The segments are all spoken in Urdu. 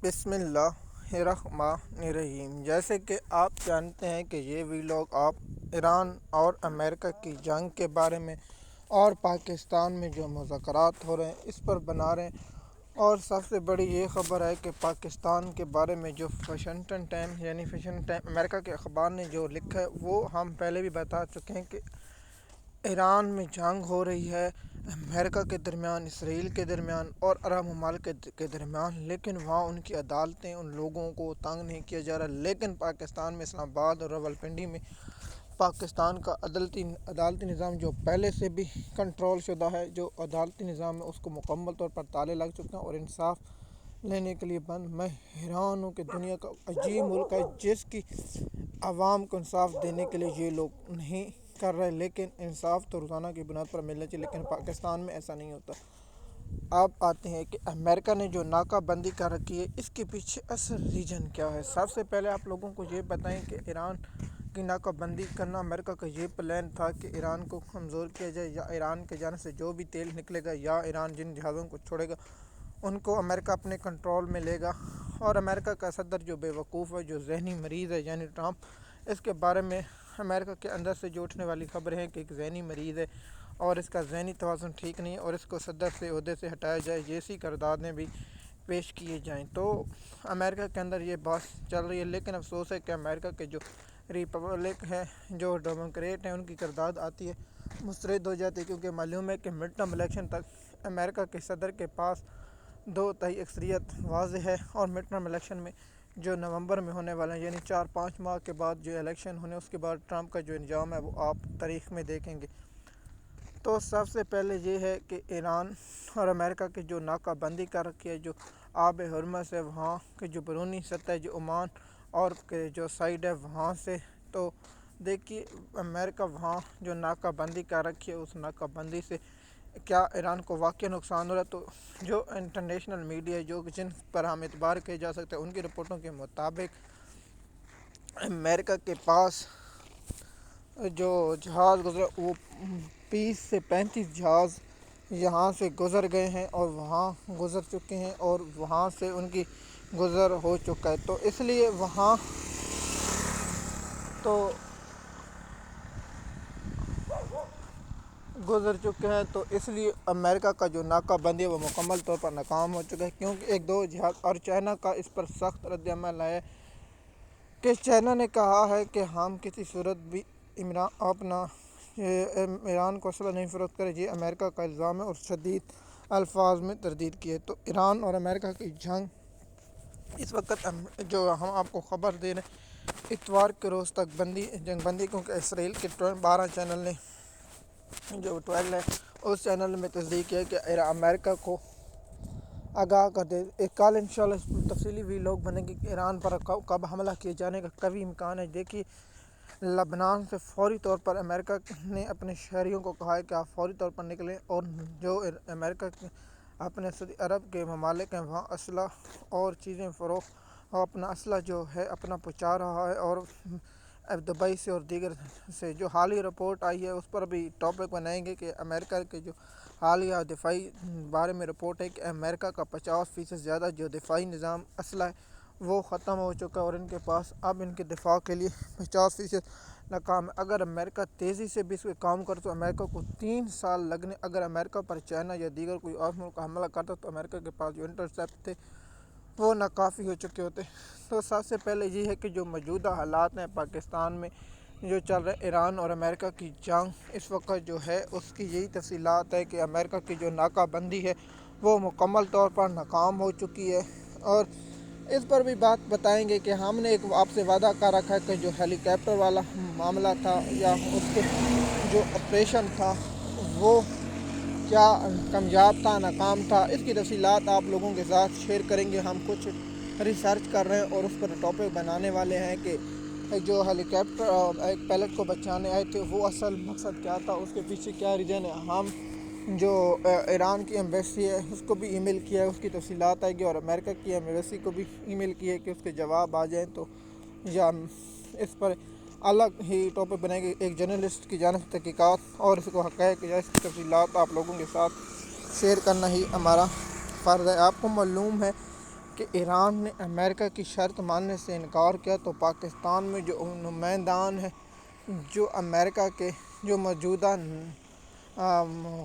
بسم اللہ الرحمن الرحیم۔ جیسے کہ آپ جانتے ہیں کہ یہ ویلاگ آپ ایران اور امریکہ کی جنگ کے بارے میں اور پاکستان میں جو مذاکرات ہو رہے ہیں اس پر بنا رہے ہیں، اور سب سے بڑی یہ خبر ہے کہ پاکستان کے بارے میں جو واشنگٹن ٹائمز امریکہ کے اخبار نے جو لکھا ہے وہ ہم پہلے بھی بتا چکے ہیں کہ ایران میں جنگ ہو رہی ہے امریکہ کے درمیان، اسرائیل کے درمیان اور عرب ممالک کے درمیان، لیکن وہاں ان کی عدالتیں ان لوگوں کو تنگ نہیں کیا جا رہا۔ لیکن پاکستان میں اسلام آباد اور راولپنڈی میں پاکستان کا عدالتی نظام جو پہلے سے بھی کنٹرول شدہ ہے، جو عدالتی نظام ہے اس کو مکمل طور پر تالے لگ چکے ہیں اور انصاف لینے کے لیے بند۔ میں حیران ہوں کہ دنیا کا عجیب ملک ہے جس کی عوام کو انصاف دینے کے لیے یہ لوگ نہیں کر رہے، لیکن انصاف تو روزانہ کی بنیاد پر ملنا چاہیے، لیکن پاکستان میں ایسا نہیں ہوتا۔ اب آتے ہیں کہ امریکہ نے جو ناکہ بندی کر رکھی ہے اس کے پیچھے اصل ریجن کیا ہے۔ سب سے پہلے آپ لوگوں کو یہ بتائیں کہ ایران کی ناکہ بندی کرنا امریکہ کا یہ پلان تھا کہ ایران کو کمزور کیا جائے، یا ایران کے جانب سے جو بھی تیل نکلے گا یا ایران جن جہازوں کو چھوڑے گا ان کو امریکہ اپنے کنٹرول میں لے گا۔ اور امریکہ کا صدر جو بے وقوف ہے، جو ذہنی مریض ہے، یعنی ٹرمپ، اس کے بارے میں امریکہ کے اندر سے جو اٹھنے والی خبر ہے کہ ایک ذہنی مریض ہے اور اس کا ذہنی توازن ٹھیک نہیں ہے اور اس کو صدر سے عہدے سے ہٹایا جائے، جیسی قراردادیں بھی پیش کیے جائیں۔ تو امریکہ کے اندر یہ بات چل رہی ہے، لیکن افسوس ہے کہ امریکہ کے جو ریپبلک ہے، جو ڈیموکریٹ ہیں، ان کی قرارداد آتی ہے مسترد ہو جاتی ہے، کیونکہ معلوم ہے کہ مڈ ٹرم الیکشن تک امریکہ کے صدر کے پاس 2/3 اکثریت واضح ہے، اور مڈ ٹرم الیکشن میں جو نومبر میں ہونے والے ہیں، یعنی 4-5 ماہ کے بعد جو الیکشن ہونے، اس کے بعد ٹرمپ کا جو انجام ہے وہ آپ تاریخ میں دیکھیں گے۔ تو سب سے پہلے یہ ہے کہ ایران اور امریکہ کی جو ناکہ بندی کر رکھی ہے، جو آب حرمز ہے وہاں کے جو بیرونی سطح جو عمان اور کے جو سائڈ ہے وہاں سے، تو دیکھیے امریکہ وہاں جو ناکہ بندی کر رکھی ہے اس ناکہ بندی سے کیا ایران کو واقعی نقصان ہو رہا ہے۔ تو جو انٹرنیشنل میڈیا جو جن پر ہم اعتبار کیا جا سکتا ہے ان کی رپورٹوں کے مطابق امریکہ کے پاس جو جہاز گزرا وہ 20 سے 35 جہاز یہاں سے گزر گئے ہیں اور وہاں گزر چکے ہیں، اور وہاں سے ان کی گزر ہو چکا ہے، تو اس لیے وہاں تو گزر چکے ہیں، تو اس لیے امریکہ کا جو ناکہ بندی ہے وہ مکمل طور پر ناکام ہو چکا ہے، کیونکہ 1-2 جہاز اور چائنا کا اس پر سخت رد عمل ہے کہ چائنا نے کہا ہے کہ ہم کسی صورت بھی ایران کو اسلحہ نہیں فروخت کرے۔ یہ امریکہ کا الزام ہے اور شدید الفاظ میں تردید کی ہے۔ تو ایران اور امریکہ کی جنگ اس وقت جو ہم آپ کو خبر دے رہے ہیں اتوار کے روز تک جنگ بندی، کیونکہ اسرائیل کے 12 چینل نے جو 12 ہے اس چینل میں تصدیق کیا کہ امریکہ کو آگاہ کر دے۔ ایک کال انشاءاللہ تفصیلی ویلاگ بنے گی کہ ایران پر کب حملہ کیے جانے کا کبھی امکان ہے۔ دیکھیے لبنان سے فوری طور پر امریکہ نے اپنے شہریوں کو کہا ہے کہ آپ فوری طور پر نکلیں، اور جو امریکہ اپنے سعودی عرب کے ممالک ہیں وہاں اسلحہ اور چیزیں فروخت اور اپنا اسلحہ جو ہے اپنا پہنچا رہا ہے، اور دبئی سے اور دیگر سے جو حالیہ رپورٹ آئی ہے اس پر بھی ٹاپک بنائیں گے کہ امریکہ کے جو حالیہ دفاعی بارے میں رپورٹ ہے کہ امریکہ کا 50% زیادہ جو دفاعی نظام اسلحہ ہے وہ ختم ہو چکا ہے، اور ان کے پاس اب ان کے دفاع کے لیے 50% ناکام ہے۔ اگر امریکہ تیزی سے بھی اس پہ کام کرے تو امریکہ کو 3 سال لگنے، اگر امریکہ پر چائنا یا دیگر کوئی اور ملک حملہ کرتا تو امریکہ کے پاس جو انٹرسیپٹ تھے وہ ناکافی ہو چکے ہوتے۔ تو سب سے پہلے یہ ہے کہ جو موجودہ حالات ہیں پاکستان میں جو چل رہے ایران اور امریکہ کی جنگ اس وقت جو ہے اس کی یہی تفصیلات ہے کہ امریکہ کی جو ناکہ بندی ہے وہ مکمل طور پر ناکام ہو چکی ہے، اور اس پر بھی بات بتائیں گے کہ ہم نے ایک آپ سے وعدہ کر رکھا ہے کہ جو ہیلی کاپٹر والا معاملہ تھا یا اس کے جو آپریشن تھا وہ کیا کامیاب تھا ناکام تھا، اس کی تفصیلات آپ لوگوں کے ساتھ شیئر کریں گے۔ ہم کچھ ریسرچ کر رہے ہیں اور اس پر ٹاپک بنانے والے ہیں کہ جو ہیلی کاپٹر ایک پائلٹ کو بچانے آئے تھے وہ اصل مقصد کیا تھا، اس کے پیچھے کیا ریزن ہے۔ ہم جو ایران کی ایمبیسی ہے اس کو بھی ای میل کیا ہے، اس کی تفصیلات آئے گی، اور امریکہ کی ایمبیسی کو بھی ای میل کیا ہے کہ اس کے جواب آ جائیں، تو یا اس پر الگ ہی ٹاپک بنائے گی ایک جرنلسٹ کی جانب سے تحقیقات، اور اس کو حقائق یا اس کی تفصیلات آپ لوگوں کے ساتھ شیئر کرنا ہی ہمارا فرض ہے۔ آپ کو معلوم ہے کہ ایران نے امریکہ کی شرط ماننے سے انکار کیا تو پاکستان میں جو نمائندان ہیں، جو امریکہ کے جو موجودہ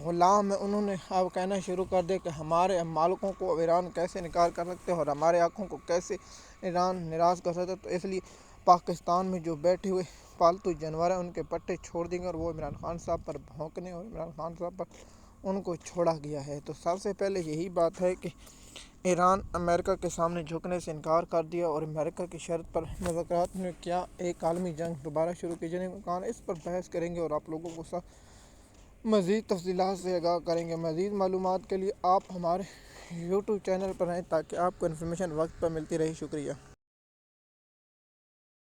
غلام ہیں، انہوں نے اب کہنا شروع کر دیا کہ ہمارے مالکوں کو ایران کیسے انکار کر سکتے ہیں اور ہمارے آنکھوں کو کیسے ایران ناراض کر سکتے. تو اس لیے پاکستان میں جو بیٹھے ہوئے پالتو جانور ہیں ان کے پٹے چھوڑ دیں گے اور وہ عمران خان صاحب پر بھونکنے اور عمران خان صاحب پر ان کو چھوڑا گیا ہے. تو سب سے پہلے یہی بات ہے کہ ایران امریکہ کے سامنے جھکنے سے انکار کر دیا اور امریکہ کی شرط پر مذاکرات نے کیا ایک عالمی جنگ دوبارہ شروع کی جانے کا امکان. اس پر بحث کریں گے اور آپ لوگوں کو مزید تفصیلات سے آگاہ کریں گے. مزید معلومات کے لیے آپ ہمارے یوٹیوب چینل پر رہیں تاکہ آپ کو انفارمیشن وقت پر ملتی رہے. شکریہ.